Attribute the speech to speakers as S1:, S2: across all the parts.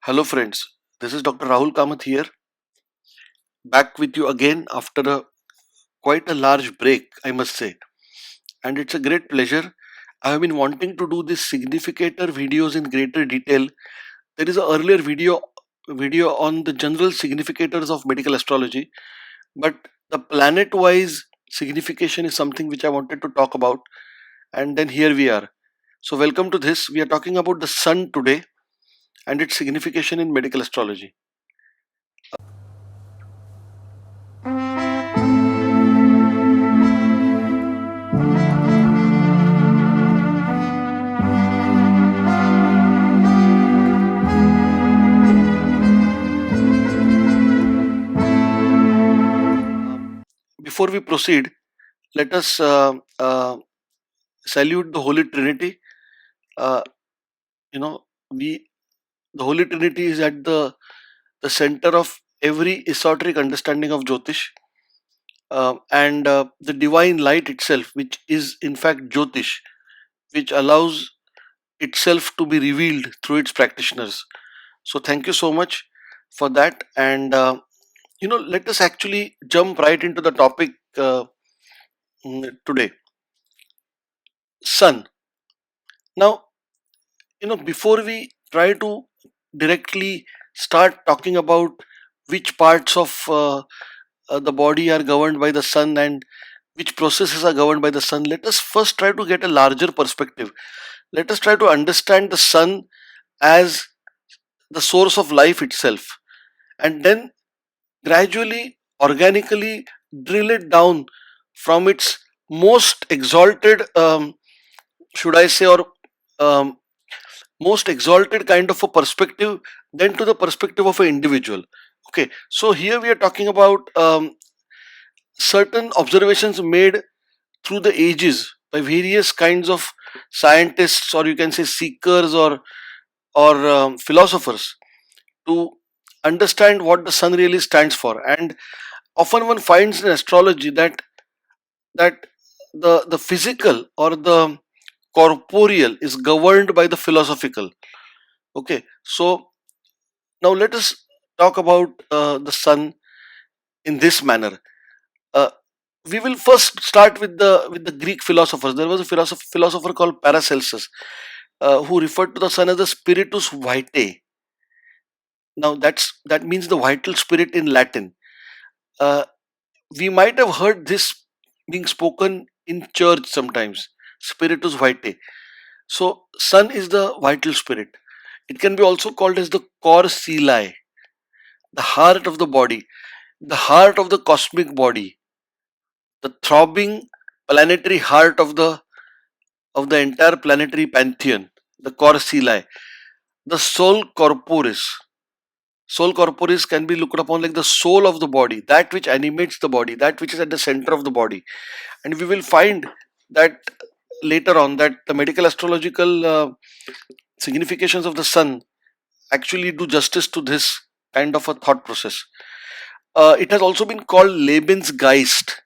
S1: Hello, friends. This is Dr. Rahul Kamath here, back with you again after quite a large break, I must say. And it's a great pleasure. I have been wanting to do these significator videos in greater detail. There is an earlier video on the general significators of medical astrology, but the planet-wise signification is something which I wanted to talk about. And then here we are. So, welcome to this. We are talking about the sun today and its signification in medical astrology. Before we proceed, let us salute the Holy Trinity. Uh, you know, we the Holy Trinity is at the center of every esoteric understanding of Jyotish, and the divine light itself, which is in fact Jyotish, which allows itself to be revealed through its practitioners. So, thank you so much for that, and let us actually jump right into the topic today. Sun. Now, before we try to directly start talking about which parts of the body are governed by the sun and which processes are governed by the sun, let us first try to get a larger perspective. Let us try to understand the sun as the source of life itself, and then gradually, organically drill it down from its most exalted, should I say, or um, most exalted kind of a perspective, then to the perspective of an individual. Okay, so here we are talking about certain observations made through the ages by various kinds of scientists, or you can say seekers, or philosophers, to understand what the sun really stands for. And often one finds in astrology that the physical or the corporeal is governed by the philosophical. Okay, so now let us talk about the sun in this manner. Uh, we will first start with the Greek philosophers. There was a philosopher called Paracelsus, who referred to the sun as the spiritus vitae. Now that means the vital spirit in Latin. Uh, we might have heard this being spoken in church sometimes. Spiritus vitae. So sun is the vital spirit. It can be also called as the cor coeli, the heart of the body, the heart of the cosmic body, the throbbing planetary heart of the entire planetary pantheon, the cor coeli, the soul corporis. Soul corporis can be looked upon like the soul of the body, that which animates the body, that which is at the center of the body. And we will find that later on that the medical astrological significations of the sun actually do justice to this kind of a thought process. It has also been called Lebensgeist.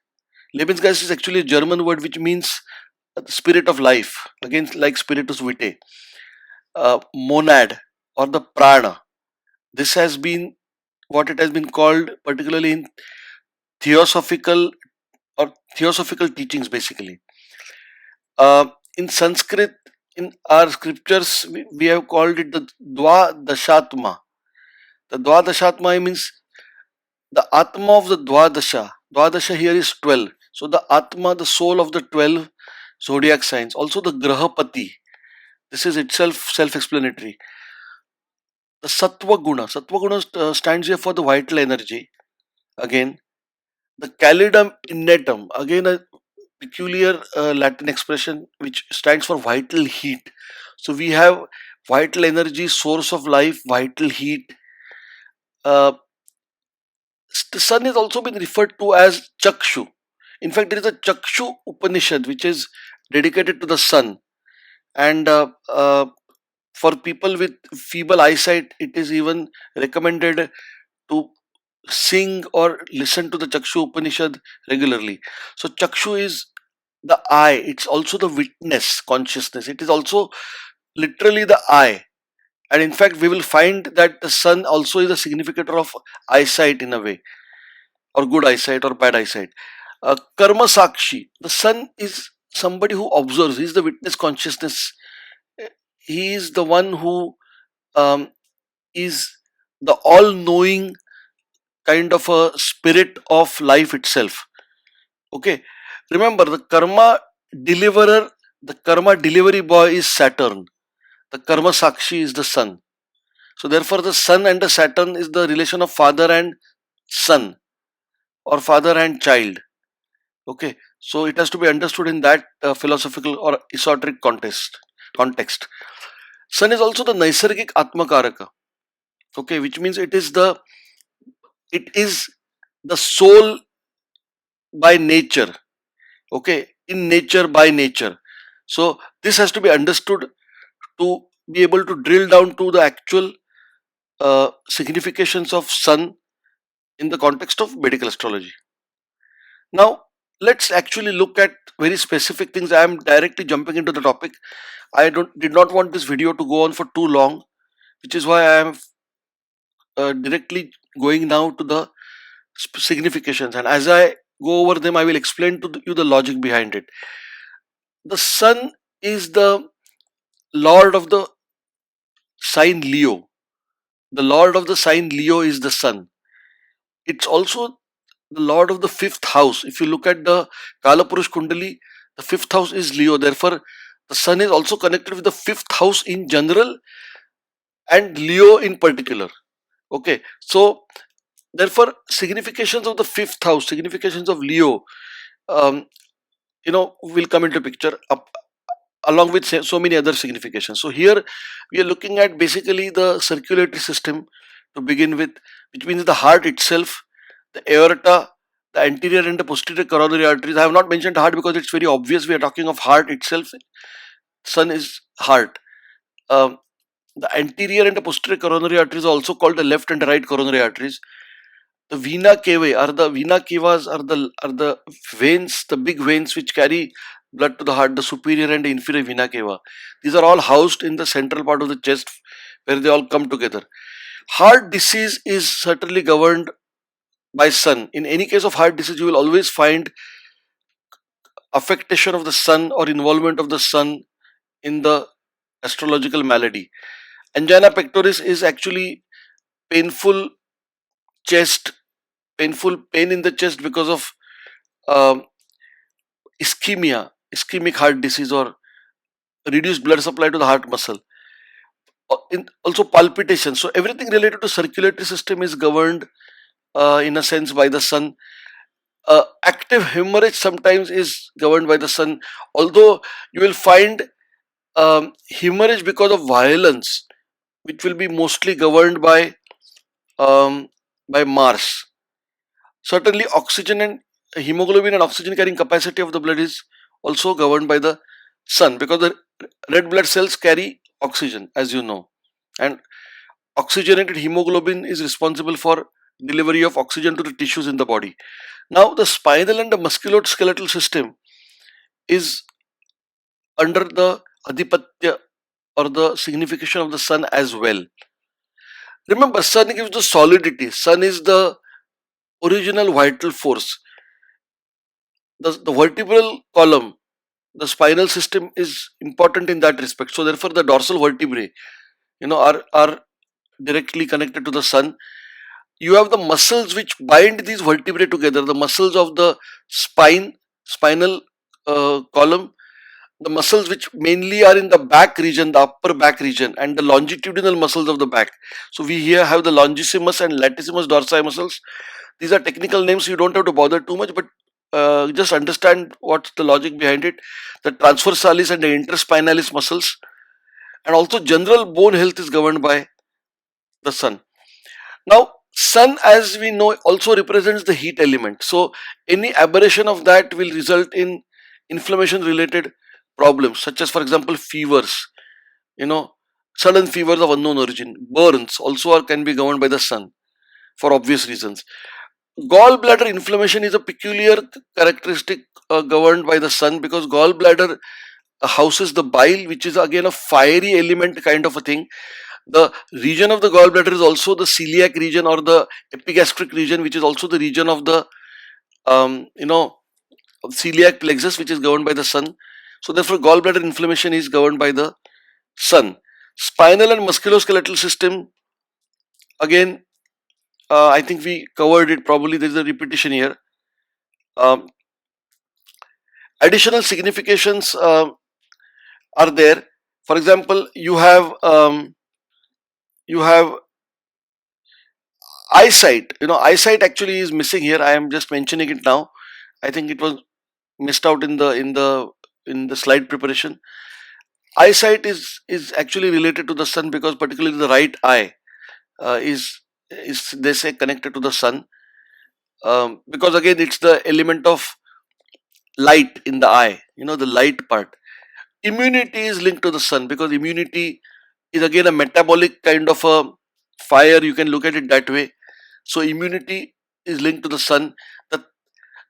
S1: Lebensgeist is actually a German word which means spirit of life, again like spiritus vitae, monad or the prana. This has been what it has been called, particularly in theosophical or theosophical teachings, basically. Uh, in Sanskrit, in our scriptures, we have called it the Dwadashatma. The Dwadashatma means the Atma of the Dwadasha. Dwadasha here is 12. So the Atma, the soul of the 12 zodiac signs. Also the Grahapati. This is itself self-explanatory. The Sattva Guna. Sattva Guna stands here for the vital energy. Again, the Calidum innatum. Again, a peculiar Latin expression which stands for vital heat. So we have vital energy, source of life, vital heat. Uh, the sun is also been referred to as Chakshu. In fact, there is a Chakshu Upanishad which is dedicated to the sun. And for people with feeble eyesight, it is even recommended to sing or listen to the Chakshu Upanishad regularly. So, Chakshu is the eye, it's also the witness consciousness, it is also literally the eye. And in fact, we will find that the sun also is a significator of eyesight in a way, or good eyesight or bad eyesight. Karma Sakshi, the sun is somebody who observes, he is the witness consciousness, he is the one who um, is the all knowing kind of a spirit of life itself. Okay, remember the karma deliverer, the karma delivery boy is Saturn, the karma Sakshi is the sun. So, therefore, the sun and the Saturn is the relation of father and son, or father and child. Okay, so it has to be understood in that philosophical or esoteric context. Sun is also the Naisargik Atmakaraka. Okay, which means it is the soul by nature. Okay, in nature by nature. So this has to be understood to be able to drill down to the actual significations of sun in the context of medical astrology. Now, let's actually look at very specific things. I am directly jumping into the topic. I did not want this video to go on for too long, which is why I am directly going now to the significations. And as I go over them, I will explain to you the logic behind it. The sun is the lord of the sign Leo. The lord of the sign Leo is the sun. It's also the lord of the fifth house. If you look at the Kalapurush Kundali, the fifth house is Leo. Therefore, the sun is also connected with the fifth house in general and Leo in particular. Okay, so therefore, significations of the fifth house, significations of Leo, um, will come into picture up along with so many other significations. So here we are looking at basically the circulatory system to begin with, which means the heart itself, the aorta, the anterior and the posterior coronary arteries. I have not mentioned heart because it's very obvious we are talking of heart itself. Sun is heart. Um, the anterior and the posterior coronary arteries are also called the left and the right coronary arteries. The vena cavas are the veins, the big veins which carry blood to the heart, the superior and the inferior vena cava. These are all housed in the central part of the chest where they all come together. Heart disease is certainly governed by sun. In any case of heart disease, you will always find affectation of the sun or involvement of the sun in the astrological malady. Angina pectoris is actually painful chest, painful pain in the chest because of um, ischemic heart disease, or reduced blood supply to the heart muscle. Also palpitation. So everything related to circulatory system is governed in a sense by the sun. Active hemorrhage sometimes is governed by the sun, although you will find hemorrhage because of violence, which will be mostly governed um, by Mars. Certainly, oxygen and hemoglobin and oxygen carrying capacity of the blood is also governed by the sun, because the red blood cells carry oxygen, as you know, and oxygenated hemoglobin is responsible for delivery of oxygen to the tissues in the body. Now, the spinal and the musculoskeletal system is under the adipatya or the signification of the sun as well. Remember, sun gives the solidity. Sun is the original vital force. The vertebral column, the spinal system is important in that respect. So therefore, the dorsal vertebrae, are directly connected to the sun. You have the muscles which bind these vertebrae together. The muscles of the spinal column, the muscles which mainly are in the back region, the upper back region, and the longitudinal muscles of the back. So we here have the longissimus and latissimus dorsi muscles. These are technical names, you don't have to bother too much, but just understand what's the logic behind it. The transversalis and the interspinalis muscles, and also general bone health is governed by the sun. Now, sun, as we know, also represents the heat element. So any aberration of that will result in inflammation related problems, such as, for example, fevers, you know sudden fevers of unknown origin. Burns also can be governed by the sun for obvious reasons. Gallbladder inflammation is a peculiar characteristic governed by the sun, because gallbladder houses the bile, which is again a fiery element kind of a thing. The region of the gallbladder is also the celiac region or the epigastric region, which is also the region of the you know celiac plexus, which is governed by the sun. So therefore, gallbladder inflammation is governed by the sun. Spinal and musculoskeletal system, again, I think we covered it. Probably there is a repetition here. Um, Additional significations are there. For example, you have eyesight. Eyesight actually is missing here. I am just mentioning it now. I think it was missed out in the slide preparation. Eyesight is actually related to the sun, because particularly the right eye is they say connected to the sun, because again it's the element of light in the eye, the light part. Immunity is linked to the sun, because immunity is again a metabolic kind of a fire, you can look at it that way. So immunity is linked to the sun. The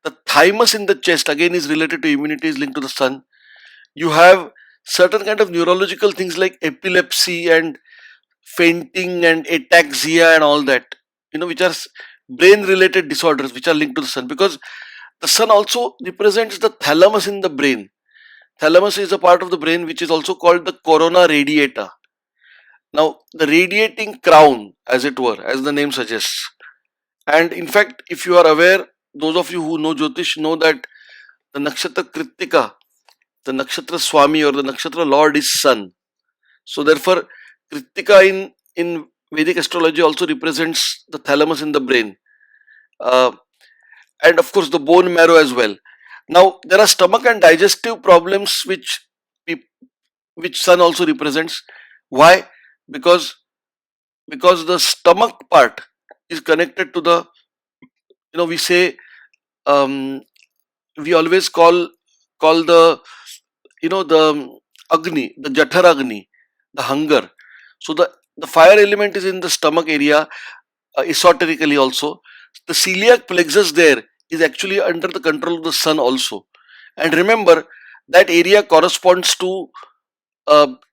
S1: the thymus in the chest again is related to immunity, is linked to the sun. You have certain kind of neurological things like epilepsy and fainting and ataxia and all that, which are brain related disorders, which are linked to the sun, because the sun also represents the thalamus in the brain. Thalamus is a part of the brain which is also called the corona radiata. Now, the radiating crown, as it were, as the name suggests. And in fact, if you are aware, those of you who know Jyotish know that the nakshatra Kritika, the nakshatra Swami or the nakshatra Lord is Sun. So therefore, Kritika in Vedic astrology also represents the thalamus in the brain, uh, and of course the bone marrow as well. Now there are stomach and digestive problems which Sun also represents. Why? Because the stomach part is connected to the, we say, um, we always call the, the Agni, the Jathar Agni, the hunger. So the fire element is in the stomach area, esoterically also. The celiac plexus there is actually under the control of the sun also. And remember, that area corresponds to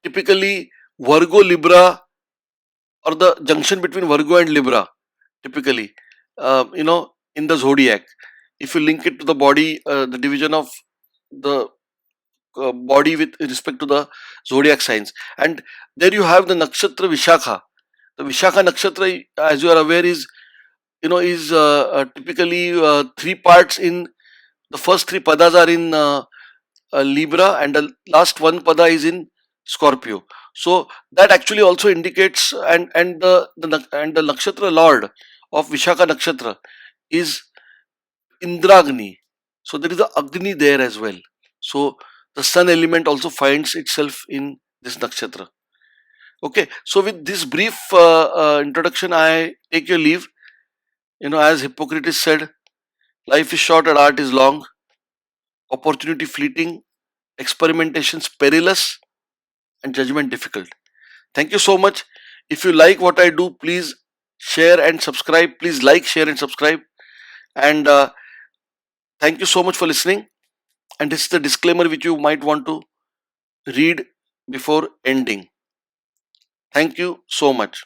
S1: typically Virgo Libra, or the junction between Virgo and Libra, typically, in the zodiac. If you link it to the body, the division of the body with respect to the zodiac signs. And there you have the nakshatra Vishakha. The Vishakha nakshatra, as you are aware, is typically three parts. In the first three padas are in Libra, and the last one pada is in Scorpio. So that actually also indicates, and the nakshatra lord of Vishakha nakshatra is Indragni. So there is a Agni there as well. So the sun element also finds itself in this nakshatra. Okay, so with this brief introduction, I take your leave. As Hippocrates said, life is short and art is long, opportunity fleeting, experimentations perilous, and judgment difficult. Thank you so much. If you like what I do, please share and subscribe. Please like, share, and subscribe. And thank you so much for listening. And this is the disclaimer which you might want to read before ending. Thank you so much.